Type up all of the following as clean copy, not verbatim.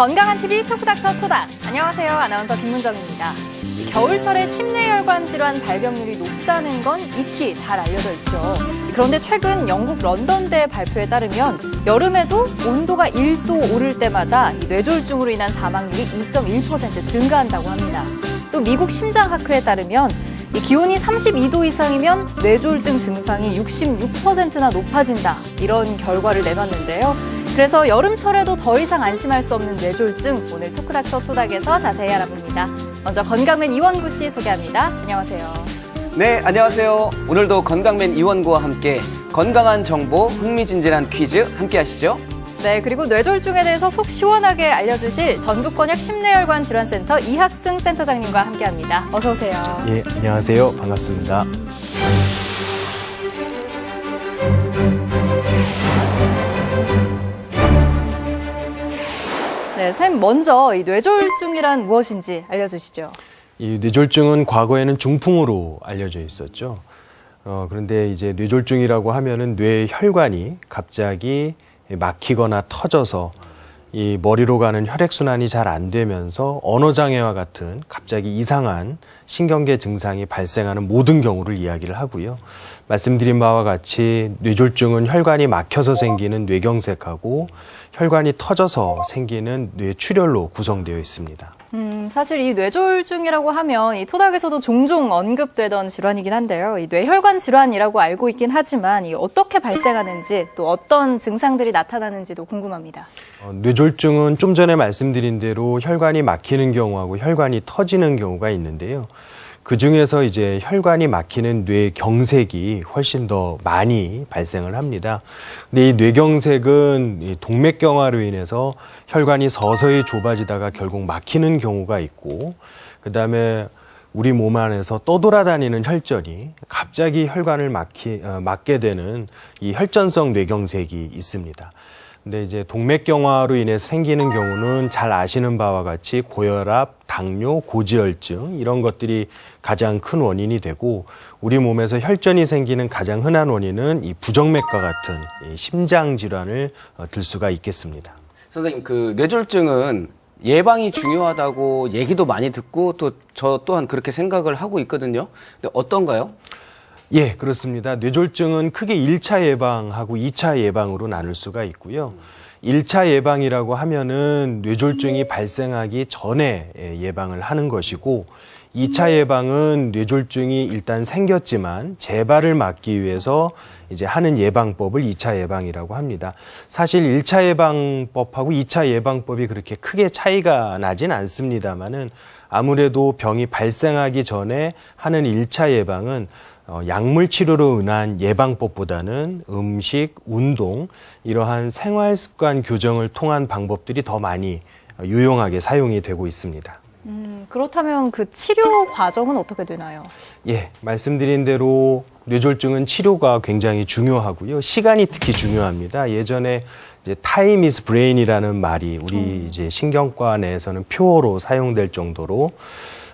건강한 TV 토크닥터 토닥. 안녕하세요. 아나운서 김문정입니다. 겨울철에 심내혈관 질환 발병률이 높다는 건 익히 잘 알려져 있죠. 그런데 최근 영국 런던대 발표에 따르면 여름에도 온도가 1도 오를 때마다 뇌졸중으로 인한 사망률이 2.1% 증가한다고 합니다. 또 미국 심장학회에 따르면 기온이 32도 이상이면 뇌졸중 증상이 66%나 높아진다. 이런 결과를 내놨는데요. 그래서 여름철에도 더 이상 안심할 수 없는 뇌졸중, 오늘 토크닥터 토닥에서 자세히 알아봅니다. 먼저 건강맨 이원구 씨 소개합니다. 안녕하세요. 네, 안녕하세요. 오늘도 건강맨 이원구와 함께 건강한 정보, 흥미진진한 퀴즈 함께 하시죠. 네, 그리고 뇌졸중에 대해서 속 시원하게 알려주실 전국권역 심내혈관 질환센터 이학승 센터장님과 함께합니다. 어서 오세요. 예, 안녕하세요. 반갑습니다. 네, 쌤 먼저 이 뇌졸중이란 무엇인지 알려주시죠. 이 뇌졸중은 과거에는 중풍으로 알려져 있었죠. 그런데 이제 뇌졸중이라고 하면은 뇌 혈관이 갑자기 막히거나 터져서 이 머리로 가는 혈액순환이 잘 안 되면서 언어장애와 같은 갑자기 이상한 신경계 증상이 발생하는 모든 경우를 이야기를 하고요. 말씀드린 바와 같이 뇌졸중은 혈관이 막혀서 생기는 뇌경색하고 혈관이 터져서 생기는 뇌출혈로 구성되어 있습니다. 사실 이 뇌졸중이라고 하면 이 토닥에서도 종종 언급되던 질환이긴 한데요. 이 뇌혈관 질환이라고 알고 있긴 하지만 이 어떻게 발생하는지 또 어떤 증상들이 나타나는지도 궁금합니다. 뇌졸중은 좀 전에 말씀드린 대로 혈관이 막히는 경우하고 혈관이 터지는 경우가 있는데요. 그 중에서 이제 혈관이 막히는 뇌경색이 훨씬 더 많이 발생을 합니다. 근데 이 뇌경색은 이 동맥경화로 인해서 혈관이 서서히 좁아지다가 결국 막히는 경우가 있고, 그 다음에 우리 몸 안에서 떠돌아다니는 혈전이 갑자기 혈관을 막게 되는 이 혈전성 뇌경색이 있습니다. 근데 이제 동맥경화로 인해서 생기는 경우는 잘 아시는 바와 같이 고혈압, 당뇨, 고지혈증 이런 것들이 가장 큰 원인이 되고, 우리 몸에서 혈전이 생기는 가장 흔한 원인은 이 부정맥과 같은 이 심장 질환을 들 수가 있겠습니다. 선생님, 그 뇌졸중은 예방이 중요하다고 얘기도 많이 듣고 또 저 또한 그렇게 생각을 하고 있거든요. 근데 어떤가요? 예, 그렇습니다. 뇌졸중은 크게 1차 예방하고 2차 예방으로 나눌 수가 있고요. 1차 예방이라고 하면은 뇌졸중이 발생하기 전에 예방을 하는 것이고, 2차 예방은 뇌졸중이 일단 생겼지만 재발을 막기 위해서 이제 하는 예방법을 2차 예방이라고 합니다. 사실 1차 예방법하고 2차 예방법이 그렇게 크게 차이가 나진 않습니다만은 아무래도 병이 발생하기 전에 하는 1차 예방은 약물 치료로 인한 예방법보다는 음식, 운동, 이러한 생활 습관 교정을 통한 방법들이 더 많이 유용하게 사용이 되고 있습니다. 그렇다면 그 치료 과정은 어떻게 되나요? 예, 말씀드린 대로 뇌졸중은 치료가 굉장히 중요하고요. 시간이 특히 중요합니다. 예전에 이제 time is brain이라는 말이 우리 이제 신경과 내에서는 표어로 사용될 정도로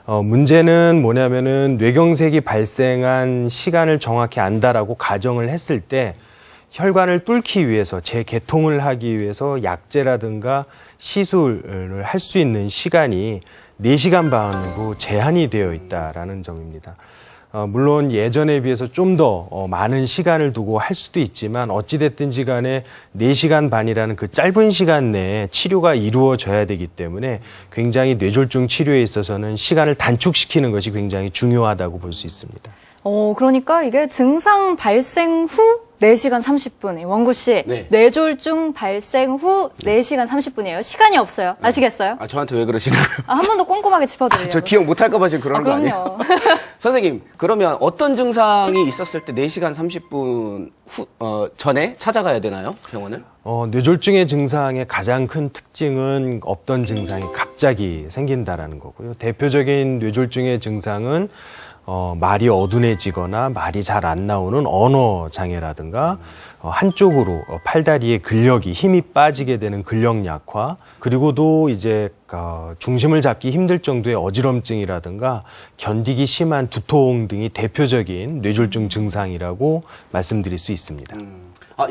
문제는 뭐냐면은 뇌경색이 발생한 시간을 정확히 안다라고 가정을 했을 때 혈관을 뚫기 위해서 재개통을 하기 위해서 약제라든가 시술을 할 수 있는 시간이 4시간 반으로 제한이 되어 있다라는 점입니다. 물론 예전에 비해서 좀 더 많은 시간을 두고 할 수도 있지만 어찌됐든지 간에 4시간 반이라는 그 짧은 시간 내에 치료가 이루어져야 되기 때문에 굉장히 뇌졸중 치료에 있어서는 시간을 단축시키는 것이 굉장히 중요하다고 볼 수 있습니다. 그러니까 이게 증상 발생 후 4시간 30분. 원구 씨, 네. 뇌졸중 발생 후 4시간 30분이에요. 시간이 없어요. 아시겠어요? 저한테 왜 그러시는 거예요? 한 번 더 꼼꼼하게 짚어드려요. 저 기억 못할까 봐 지금 그러는 거 아니에요? 그럼요. 선생님, 그러면 어떤 증상이 있었을 때 4시간 30분 전에 찾아가야 되나요? 병원을? 뇌졸중의 증상의 가장 큰 특징은 없던 증상이 갑자기 생긴다라는 거고요. 대표적인 뇌졸중의 증상은 말이 어둔해지거나 말이 잘 안 나오는 언어 장애라든가 한쪽으로 팔다리의 근력이 힘이 빠지게 되는 근력 약화, 그리고도 이제 중심을 잡기 힘들 정도의 어지럼증이라든가 견디기 심한 두통 등이 대표적인 뇌졸중 증상이라고 말씀드릴 수 있습니다.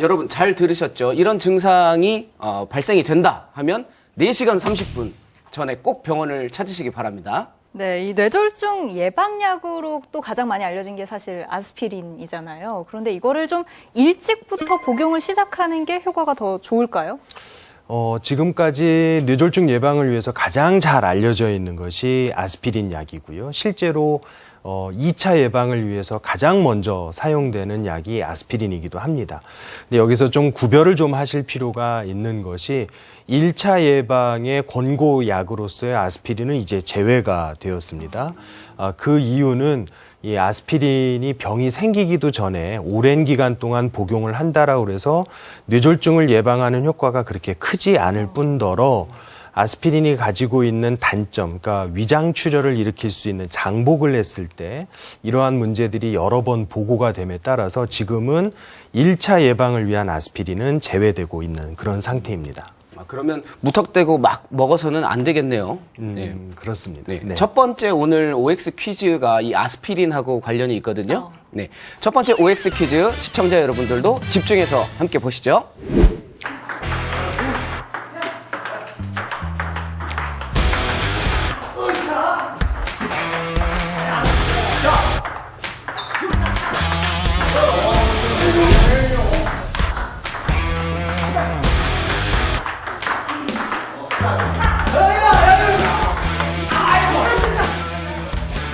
여러분 잘 들으셨죠? 이런 증상이 발생이 된다 하면 4시간 30분 전에 꼭 병원을 찾으시기 바랍니다. 네, 이 뇌졸중 예방약으로 또 가장 많이 알려진 게 사실 아스피린이잖아요. 그런데 이거를 좀 일찍부터 복용을 시작하는 게 효과가 더 좋을까요? 지금까지 뇌졸중 예방을 위해서 가장 잘 알려져 있는 것이 아스피린 약이고요. 실제로 2차 예방을 위해서 가장 먼저 사용되는 약이 아스피린이기도 합니다. 근데 여기서 좀 구별을 좀 하실 필요가 있는 것이 1차 예방의 권고약으로서의 아스피린은 이제 제외가 되었습니다. 그 이유는 이 아스피린이 병이 생기기도 전에 오랜 기간 동안 복용을 한다라고 해서 뇌졸중을 예방하는 효과가 그렇게 크지 않을 뿐더러 아스피린이 가지고 있는 단점, 그러니까 위장출혈을 일으킬 수 있는 장복을 했을 때 이러한 문제들이 여러 번 보고가 됨에 따라서 지금은 1차 예방을 위한 아스피린은 제외되고 있는 그런 상태입니다. 그러면 무턱대고 막 먹어서는 안 되겠네요. 네. 그렇습니다. 네. 네. 첫 번째 오늘 OX 퀴즈가 이 아스피린하고 관련이 있거든요. 네. 첫 번째 OX 퀴즈 시청자 여러분들도 집중해서 함께 보시죠.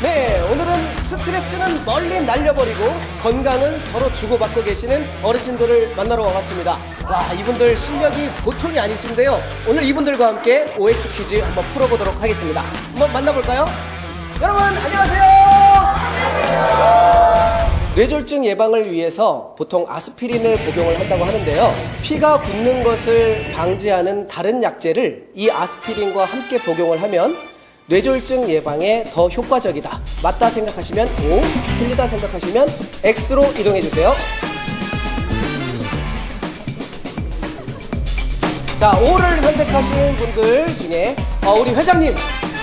네, 오늘은 스트레스는 멀리 날려버리고 건강은 서로 주고받고 계시는 어르신들을 만나러 와봤습니다. 와, 이분들 실력이 보통이 아니신데요. 오늘 이분들과 함께 OX 퀴즈 한번 풀어보도록 하겠습니다. 한번 만나볼까요? 여러분, 안녕하세요! 뇌졸중 예방을 위해서 보통 아스피린을 복용을 한다고 하는데요. 피가 굳는 것을 방지하는 다른 약제를 이 아스피린과 함께 복용을 하면 뇌졸중 예방에 더 효과적이다. 맞다 생각하시면 O, 틀리다 생각하시면 X로 이동해 주세요. 자, O를 선택하신 분들 중에 우리 회장님,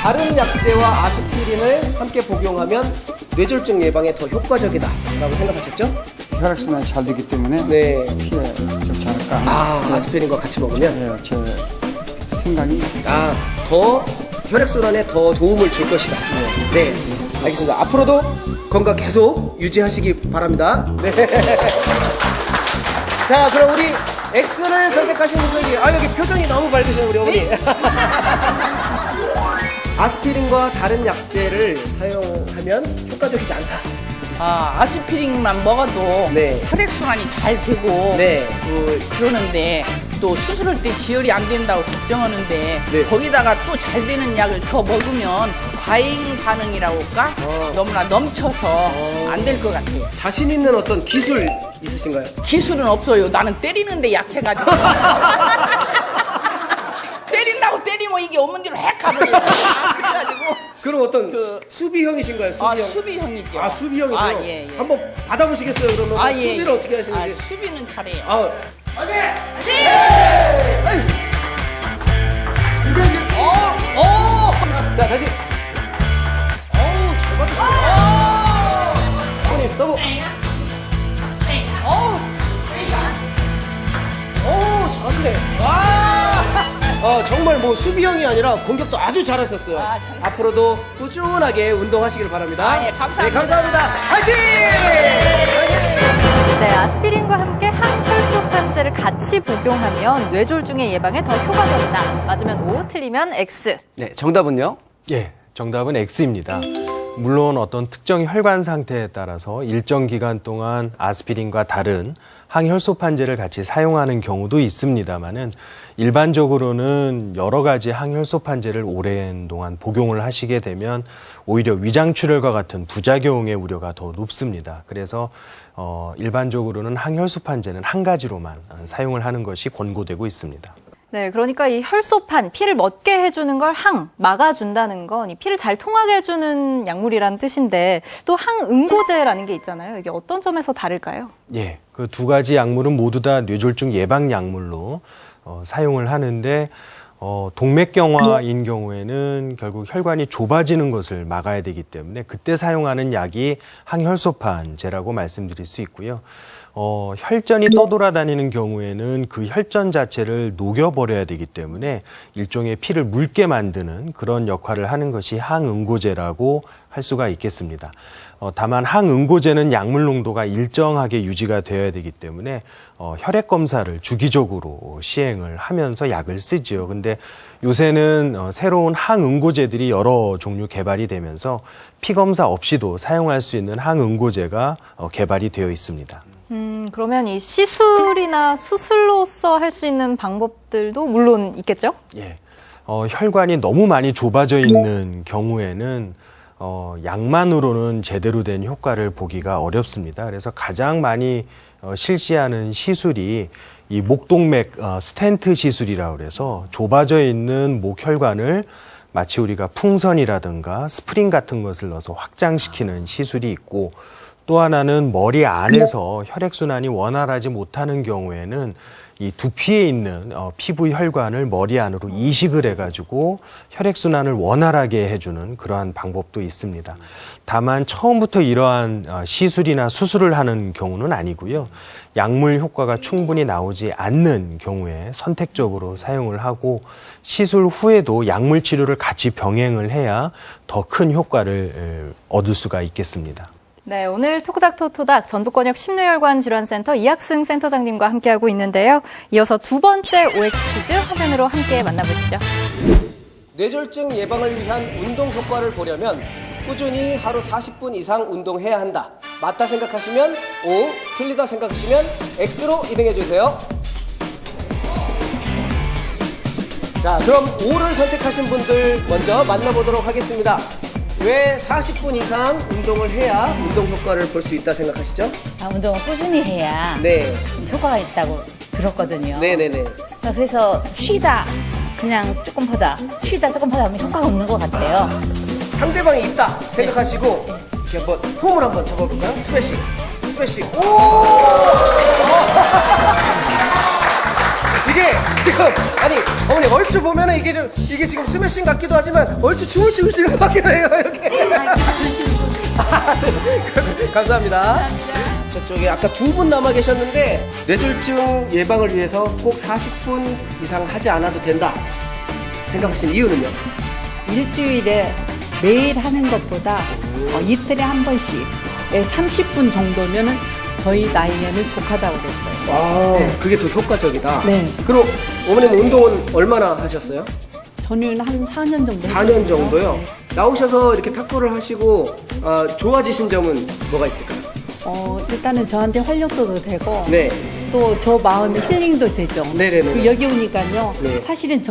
다른 약제와 아스피린을 함께 복용하면 뇌졸중 예방에 더 효과적이다 라고 생각하셨죠? 혈액순환이 잘 되기 때문에 네. 피에 좋지 않을까. 아스피린과 같이 먹으면 네, 제 생각이. 더 혈액순환에 더 도움을 줄 것이다. 네, 알겠습니다. 앞으로도 건강 계속 유지하시기 바랍니다. 네. 자, 그럼 우리 X를 선택하신 분들이 여기 표정이 너무 밝으신 우리 어머니. 아스피린과 다른 약제를 사용하면 효과적이지 않다. 아스피린만 먹어도 네. 혈액순환이 잘 되고 네. 그러는데 또 수술할 때 지혈이 안 된다고 걱정하는데 네. 거기다가 또 잘 되는 약을 더 먹으면 과잉 반응이라고 할까? 너무나 넘쳐서 안 될 것 같아요. 자신 있는 어떤 기술 있으신가요? 기술은 없어요. 나는 때리는데 약해가지고 때린다고 때리면 이게 없는 대로 핵 가버려요. 그래가지고 그럼 어떤 수비형이신가요? 수비형. 수비형이죠. 수비형이세요? 예. 한번 받아보시겠어요? 그러면 수비를 어떻게 하시는지. 수비는 잘해요. 자, 다시. 잘 받으셨어요. 어머님, 서브. 잘하시네. 정말 뭐 수비형이 아니라 공격도 아주 잘하셨어요. 잘 앞으로도 꾸준하게 운동하시길 바랍니다. 예, 감사합니다. 네, 감사합니다. 화이팅! 네, 아스피린과 함께 항혈소판제를 같이 복용하면 뇌졸중의 예방에 더 효과적이다. 맞으면 O, 틀리면 X. 네, 정답은요? 예, 정답은 X입니다. 물론 어떤 특정 혈관 상태에 따라서 일정 기간 동안 아스피린과 다른 항혈소판제를 같이 사용하는 경우도 있습니다만은 일반적으로는 여러 가지 항혈소판제를 오랜 동안 복용을 하시게 되면 오히려 위장출혈과 같은 부작용의 우려가 더 높습니다. 그래서 일반적으로는 항혈소판제는 한 가지로만 사용을 하는 것이 권고되고 있습니다. 네, 그러니까 이 혈소판, 피를 멎게 해주는 걸 막아준다는 건 이 피를 잘 통하게 해주는 약물이라는 뜻인데 또 항응고제라는 게 있잖아요. 이게 어떤 점에서 다를까요? 예, 그 두 가지 약물은 모두 다 뇌졸중 예방 약물로 사용을 하는데 동맥경화인 경우에는 결국 혈관이 좁아지는 것을 막아야 되기 때문에 그때 사용하는 약이 항혈소판제라고 말씀드릴 수 있고요. 혈전이 떠돌아다니는 경우에는 그 혈전 자체를 녹여버려야 되기 때문에 일종의 피를 묽게 만드는 그런 역할을 하는 것이 항응고제라고 할 수가 있겠습니다. 다만 항응고제는 약물 농도가 일정하게 유지가 되어야 되기 때문에 혈액 검사를 주기적으로 시행을 하면서 약을 쓰지요. 근데 요새는 새로운 항응고제들이 여러 종류 개발이 되면서 피 검사 없이도 사용할 수 있는 항응고제가 개발이 되어 있습니다. 그러면 이 시술이나 수술로서 할 수 있는 방법들도 물론 있겠죠? 예. 혈관이 너무 많이 좁아져 있는 경우에는 약만으로는 제대로 된 효과를 보기가 어렵습니다. 그래서 가장 많이 실시하는 시술이 이 목동맥 스텐트 시술이라고 그래서 좁아져 있는 목혈관을 마치 우리가 풍선이라든가 스프링 같은 것을 넣어서 확장시키는 시술이 있고, 또 하나는 머리 안에서 혈액순환이 원활하지 못하는 경우에는 이 두피에 있는 피부 혈관을 머리 안으로 이식을 해가지고 혈액순환을 원활하게 해주는 그러한 방법도 있습니다. 다만 처음부터 이러한 시술이나 수술을 하는 경우는 아니고요. 약물 효과가 충분히 나오지 않는 경우에 선택적으로 사용을 하고, 시술 후에도 약물 치료를 같이 병행을 해야 더 큰 효과를 얻을 수가 있겠습니다. 네, 오늘 토크닥터 토닥 전북권역 심뇌혈관 질환센터 이학승 센터장님과 함께하고 있는데요. 이어서 두 번째 OX 퀴즈 화면으로 함께 만나보시죠. 뇌졸중 예방을 위한 운동 효과를 보려면 꾸준히 하루 40분 이상 운동해야 한다. 맞다 생각하시면 O, 틀리다 생각하시면 X로 이동해 주세요. 자, 그럼 O를 선택하신 분들 먼저 만나보도록 하겠습니다. 왜 40분 이상 운동을 해야 운동 효과를 볼 수 있다 생각하시죠? 운동을 꾸준히 해야 네. 효과가 있다고 들었거든요. 네네네. 그래서 쉬다 그냥 조금 쉬다 조금 하면 효과가 없는 것 같아요. 상대방이 있다 생각하시고 이렇게 한번 폼을 한번 잡아볼까요? 스매싱. 오! 이게 지금 아니 어머니 얼추 보면은 이게 지금 스매싱 같기도 하지만 얼추 춤을 추시는 것 같기도 해요. 이렇게. 감사합니다. 저쪽에 아까 두 분 남아 계셨는데 뇌졸중 예방을 위해서 꼭 40분 이상 하지 않아도 된다 생각하시는 이유는요? 일주일에 매일 하는 것보다 이틀에 한 번씩 30분 정도면은 저희 나이에는 좋하다고 그랬어요. 아, 그게 더 효과적이다. 네. 그럼 어머님 운동은 얼마나 하셨어요? 저는 한 4년 정도 4년 정도요? 네. 나오셔서 이렇게 탁구를 하시고 좋아지신 점은 뭐가 있을까요? 일단은 저한테 활력소도 되고 네. 또 저 마음의 힐링도 되죠. 네네네. 그 여기 오니까요. 네. 사실은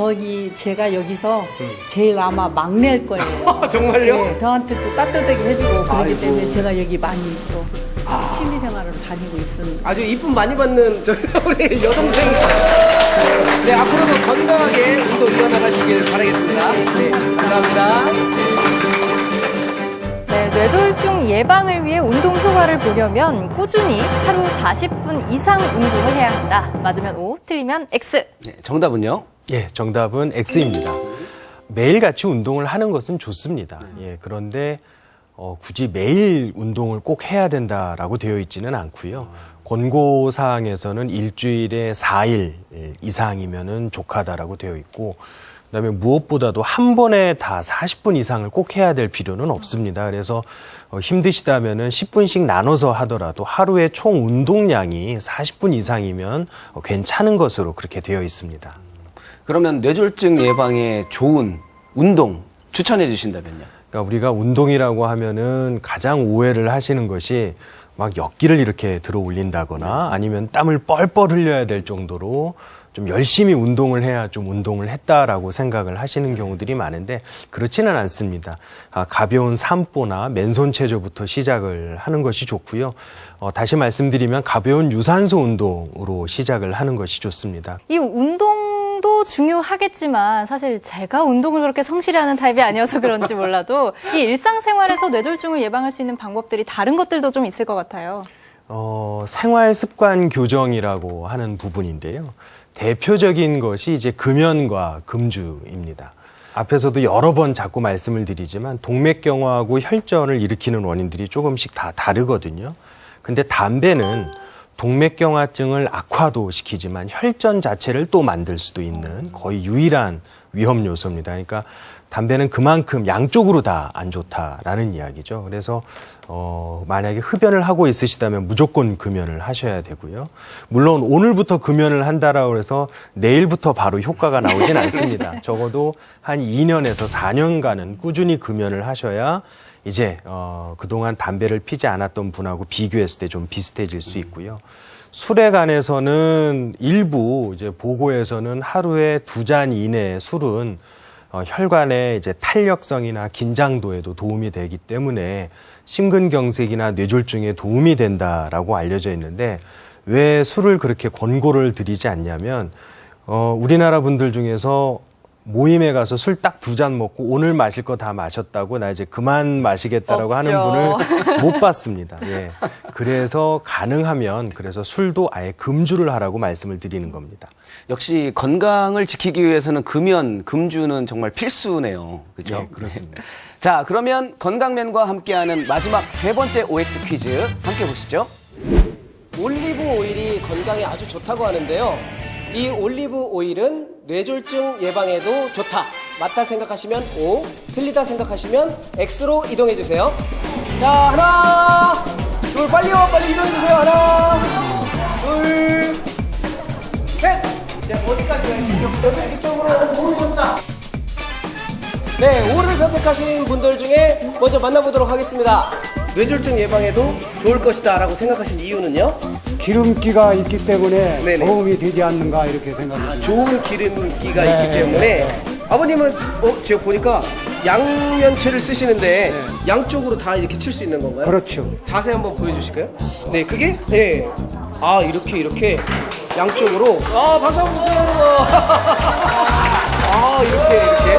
제가 여기서 제일 아마 막내일 거예요. 정말요? 네, 저한테 또 따뜻하게 해주고 그러기 아이고. 때문에 제가 여기 많이 또 취미생활을 다니고 있습니다. 아주 이쁨 많이 받는 우리 여동생. 네, 앞으로도 건강하게 운동 이어나가시길 바라겠습니다. 네, 감사합니다. 네, 뇌졸중 예방을 위해 운동 효과를 보려면 꾸준히 하루 40분 이상 운동을 해야 한다. 맞으면 O, 틀리면 X. 네, 정답은요? 예, 정답은 X입니다. 매일같이 운동을 하는 것은 좋습니다. 예, 그런데 굳이 매일 운동을 꼭 해야 된다라고 되어 있지는 않고요. 권고사항에서는 일주일에 4일 이상이면은 족하다라고 되어 있고, 그다음에 무엇보다도 한 번에 다 40분 이상을 꼭 해야 될 필요는 없습니다. 그래서 힘드시다면은 10분씩 나눠서 하더라도 하루에 총 운동량이 40분 이상이면 괜찮은 것으로 그렇게 되어 있습니다. 그러면 뇌졸중 예방에 좋은 운동 추천해 주신다면요? 그러니까 우리가 운동이라고 하면은 가장 오해를 하시는 것이 막 역기를 이렇게 들어 올린다거나 아니면 땀을 뻘뻘 흘려야 될 정도로 좀 열심히 운동을 해야 좀 운동을 했다라고 생각을 하시는 경우들이 많은데 그렇지는 않습니다. 가벼운 산보나 맨손 체조부터 시작을 하는 것이 좋고요. 다시 말씀드리면 가벼운 유산소 운동으로 시작을 하는 것이 좋습니다. 이 운동도 중요하겠지만 사실 제가 운동을 그렇게 성실히 하는 타입이 아니어서 그런지 몰라도 이 일상생활에서 뇌졸중을 예방할 수 있는 방법들이 다른 것들도 좀 있을 것 같아요. 생활 습관 교정이라고 하는 부분인데요. 대표적인 것이 이제 금연과 금주입니다. 앞에서도 여러 번 자꾸 말씀을 드리지만 동맥경화하고 혈전을 일으키는 원인들이 조금씩 다 다르거든요. 근데 담배는 동맥경화증을 악화도 시키지만 혈전 자체를 또 만들 수도 있는 거의 유일한 위험 요소입니다. 그러니까 담배는 그만큼 양쪽으로 다 안 좋다라는 이야기죠. 그래서 만약에 흡연을 하고 있으시다면 무조건 금연을 하셔야 되고요. 물론 오늘부터 금연을 한다라고 해서 내일부터 바로 효과가 나오진 않습니다. 적어도 한 2년에서 4년간은 꾸준히 금연을 하셔야 이제 그동안 담배를 피지 않았던 분하고 비교했을 때 좀 비슷해질 수 있고요. 술에 관해서는 일부 이제 보고에서는 하루에 2잔 이내의 술은 혈관의 이제 탄력성이나 긴장도에도 도움이 되기 때문에 심근경색이나 뇌졸중에 도움이 된다라고 알려져 있는데 왜 술을 그렇게 권고를 드리지 않냐면 우리나라 분들 중에서 모임에 가서 술 딱 2잔 먹고 오늘 마실 거 다 마셨다고 나 이제 그만 마시겠다라고 하는 분을 못 봤습니다. 예. 그래서 가능하면 그래서 술도 아예 금주를 하라고 말씀을 드리는 겁니다. 역시 건강을 지키기 위해서는 금연, 금주는 정말 필수네요. 그렇죠? 네, 그렇습니다. 자, 그러면 건강맨과 함께하는 마지막 3번째 OX 퀴즈 함께 보시죠. 올리브 오일이 건강에 아주 좋다고 하는데요. 이 올리브 오일은 뇌졸중 예방에도 좋다. 맞다 생각하시면 O, 틀리다 생각하시면 X로 이동해 주세요. 자, 하나, 둘, 빨리요. 빨리 이동해 주세요. 하나, 둘, 셋. 네, 어디까지 가요? 이쪽으로 O를 줬다. 네, O를 선택하신 분들 중에 먼저 만나보도록 하겠습니다. 뇌졸중 예방에도 좋을 것이다 라고 생각하신 이유는요? 기름기가 있기 때문에 네네. 도움이 되지 않는가 이렇게 생각합니다. 좋은 기름기가 네, 있기 때문에 아버님은 제가 보니까 양면체를 쓰시는데 양쪽으로 다 이렇게 칠 수 있는 건가요? 그렇죠. 자세 한번 보여주실까요? 네, 그게 이렇게 양쪽으로 박수 한번 주세요. 이렇게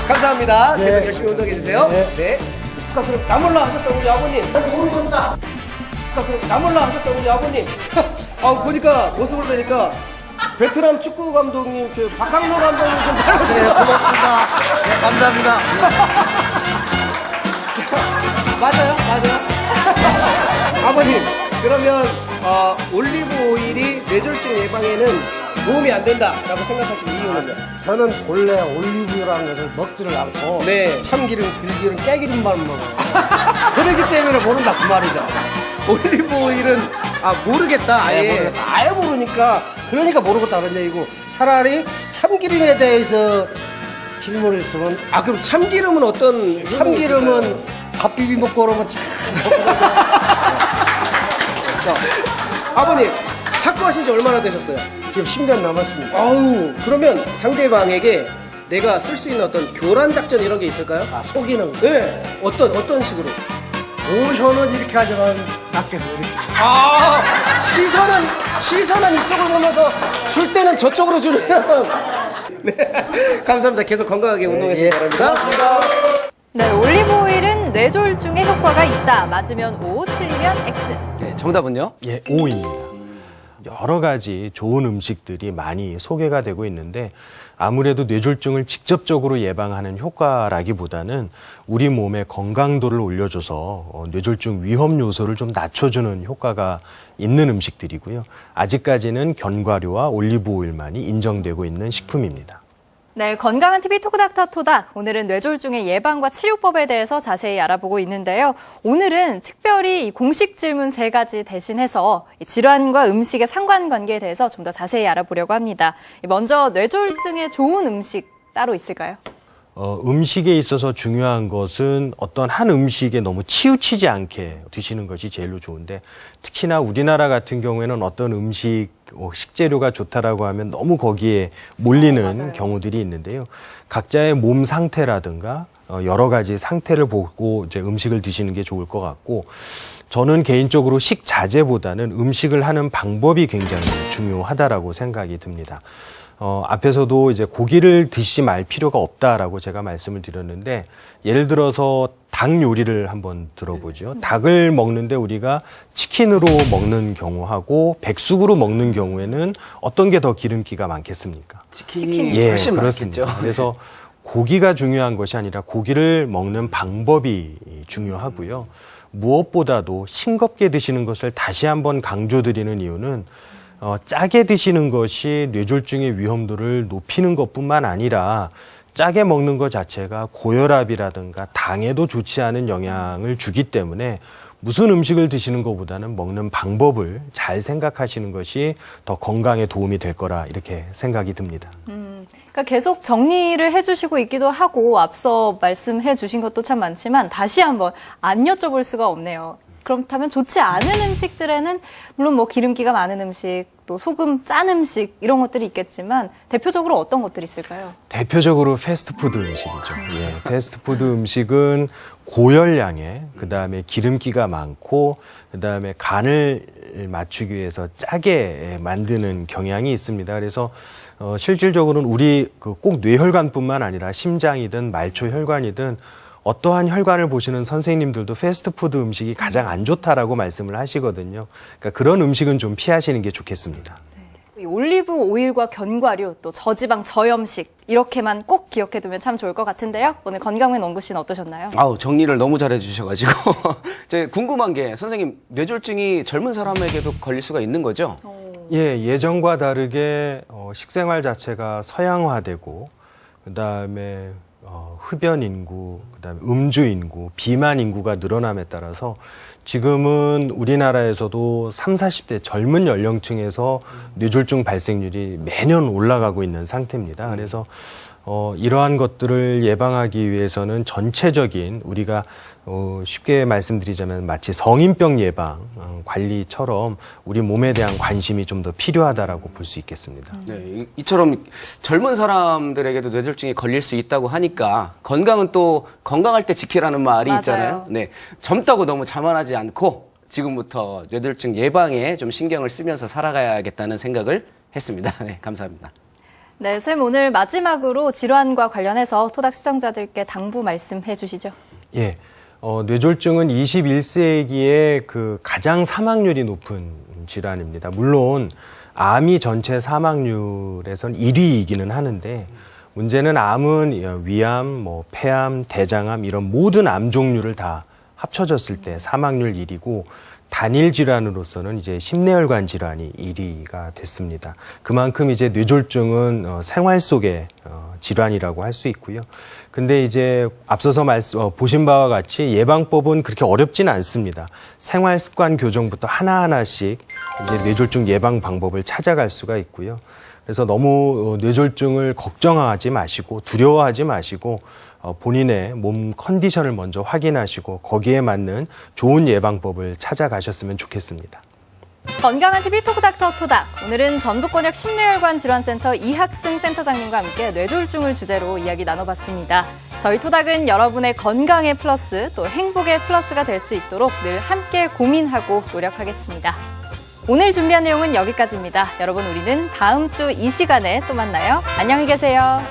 감사합니다. 네. 계속 열심히 운동해 주세요. 네. 아까 그럼 나몰라 하셨던 우리 아버님 모르셨다. 아까 그럼 나몰라 하셨던 우리 아버님 보니까 모습을 보니까 베트남 축구 감독님 저 박항서 감독님 좀 닮았어요. 고맙습니다. 네, 감사합니다. 맞아요. 아버님 그러면 올리브 오일이 뇌졸중 예방에는 도움이 안 된다라고 생각하시는 이유는요? 저는 본래 올리브유라는 것을 먹지를 않고 네. 참기름, 들기름, 깨기름만 먹어요. 그렇기 때문에 모른다 그 말이죠. 올리브 오일은 모르겠다 아예. 아예 모르니까 그러니까 모르겠다 그런 얘기고 차라리 참기름에 대해서 질문했으면 그럼 참기름은 어떤 참기름은 밥 비비 먹고 그러면 참 아버님 착구하신 지 얼마나 되셨어요? 지금 10년 남았습니다. 그러면 상대방에게 내가 쓸 수 있는 어떤 교란 작전 이런 게 있을까요? 속이는 거. 네. 어떤 식으로? 5천원 이렇게 하지만 낚여서 이렇게. 시선은 이쪽을 보면서 줄 때는 저쪽으로 주는 어떤. 네. 감사합니다. 계속 건강하게 운동하시기 바랍니다. 고맙습니다. 네, 올리브 오일은 뇌졸중에 효과가 있다. 맞으면 O, 틀리면 X. 네, 정답은요? 예, O입니다. 여러 가지 좋은 음식들이 많이 소개가 되고 있는데 아무래도 뇌졸중을 직접적으로 예방하는 효과라기보다는 우리 몸의 건강도를 올려줘서 뇌졸중 위험 요소를 좀 낮춰주는 효과가 있는 음식들이고요. 아직까지는 견과류와 올리브 오일만이 인정되고 있는 식품입니다. 네, 건강한 TV 토크닥터 토닥. 오늘은 뇌졸중의 예방과 치료법에 대해서 자세히 알아보고 있는데요. 오늘은 특별히 이 공식 질문 3가지 대신해서 이 질환과 음식의 상관관계에 대해서 좀 더 자세히 알아보려고 합니다. 먼저 뇌졸중에 좋은 음식 따로 있을까요? 음식에 있어서 중요한 것은 어떤 한 음식에 너무 치우치지 않게 드시는 것이 제일로 좋은데 특히나 우리나라 같은 경우에는 어떤 음식, 식재료가 좋다라고 하면 너무 거기에 몰리는 경우들이 있는데요. 각자의 몸 상태라든가 여러 가지 상태를 보고 이제 음식을 드시는 게 좋을 것 같고 저는 개인적으로 식자재보다는 음식을 하는 방법이 굉장히 중요하다라고 생각이 듭니다. 앞에서도 이제 고기를 드시지 말 필요가 없다라고 제가 말씀을 드렸는데, 예를 들어서 닭 요리를 한번 들어보죠. 닭을 먹는데 우리가 치킨으로 먹는 경우하고 백숙으로 먹는 경우에는 어떤 게 더 기름기가 많겠습니까? 치킨이 예, 훨씬 그렇습니다. 많겠죠. 그래서 고기가 중요한 것이 아니라 고기를 먹는 방법이 중요하고요. 무엇보다도 싱겁게 드시는 것을 다시 한번 강조드리는 이유는 짜게 드시는 것이 뇌졸중의 위험도를 높이는 것뿐만 아니라 짜게 먹는 것 자체가 고혈압이라든가 당에도 좋지 않은 영향을 주기 때문에 무슨 음식을 드시는 것보다는 먹는 방법을 잘 생각하시는 것이 더 건강에 도움이 될 거라 이렇게 생각이 듭니다. 그러니까 계속 정리를 해주시고 있기도 하고 앞서 말씀해 주신 것도 참 많지만 다시 한번 안 여쭤볼 수가 없네요. 그렇다면 좋지 않은 음식들에는 물론 뭐 기름기가 많은 음식, 또 소금 짠 음식 이런 것들이 있겠지만 대표적으로 어떤 것들이 있을까요? 대표적으로 패스트푸드 음식이죠. 예, 패스트푸드 음식은 고열량에 그다음에 기름기가 많고 그다음에 간을 맞추기 위해서 짜게 만드는 경향이 있습니다. 그래서 실질적으로는 우리 꼭 뇌혈관뿐만 아니라 심장이든 말초혈관이든 어떠한 혈관을 보시는 선생님들도 패스트푸드 음식이 가장 안 좋다라고 말씀을 하시거든요. 그러니까 그런 음식은 좀 피하시는 게 좋겠습니다. 이 올리브 오일과 견과류, 또 저지방 저염식 이렇게만 꼭 기억해두면 참 좋을 것 같은데요. 오늘 건강맨 원구 씨는 어떠셨나요? 아우, 정리를 너무 잘해주셔가지고. 제가 궁금한 게, 선생님, 뇌졸중이 젊은 사람에게도 걸릴 수가 있는 거죠? 예, 예전과 다르게 식생활 자체가 서양화되고 그다음에 흡연 인구, 그다음에 음주 인구, 비만 인구가 늘어남에 따라서 지금은 우리나라에서도 30, 40대 젊은 연령층에서 뇌졸중 발생률이 매년 올라가고 있는 상태입니다. 그래서 이러한 것들을 예방하기 위해서는 전체적인 우리가 쉽게 말씀드리자면 마치 성인병 예방 관리처럼 우리 몸에 대한 관심이 좀 더 필요하다라고 볼 수 있겠습니다. 네, 이처럼 젊은 사람들에게도 뇌졸중이 걸릴 수 있다고 하니까 건강은 또 건강할 때 지키라는 말이 맞아요. 있잖아요. 네, 젊다고 너무 자만하지 않고 지금부터 뇌졸중 예방에 좀 신경을 쓰면서 살아가야겠다는 생각을 했습니다. 네, 감사합니다. 네, 선생님 오늘 마지막으로 질환과 관련해서 토닥 시청자들께 당부 말씀해 주시죠. 예. 뇌졸중은 21세기에 가장 사망률이 높은 질환입니다. 물론 암이 전체 사망률에선 1위이기는 하는데 문제는 암은 위암, 폐암, 대장암 이런 모든 암 종류를 다 합쳐졌을 때 사망률 1위고 단일 질환으로서는 이제 심내혈관 질환이 1위가 됐습니다. 그만큼 이제 뇌졸중은 생활 속의 질환이라고 할 수 있고요. 근데 이제 앞서서 보신 바와 같이 예방법은 그렇게 어렵지는 않습니다. 생활 습관 교정부터 하나하나씩 이제 뇌졸중 예방 방법을 찾아갈 수가 있고요. 그래서 너무 뇌졸중을 걱정하지 마시고 두려워하지 마시고 본인의 몸 컨디션을 먼저 확인하시고 거기에 맞는 좋은 예방법을 찾아가셨으면 좋겠습니다. 건강한 TV 토크닥터 토닥. 오늘은 전북권역 심뇌혈관 질환센터 이학승 센터장님과 함께 뇌졸중을 주제로 이야기 나눠봤습니다. 저희 토닥은 여러분의 건강의 플러스 또 행복의 플러스가 될 수 있도록 늘 함께 고민하고 노력하겠습니다. 오늘 준비한 내용은 여기까지입니다. 여러분 우리는 다음 주 이 시간에 또 만나요. 안녕히 계세요.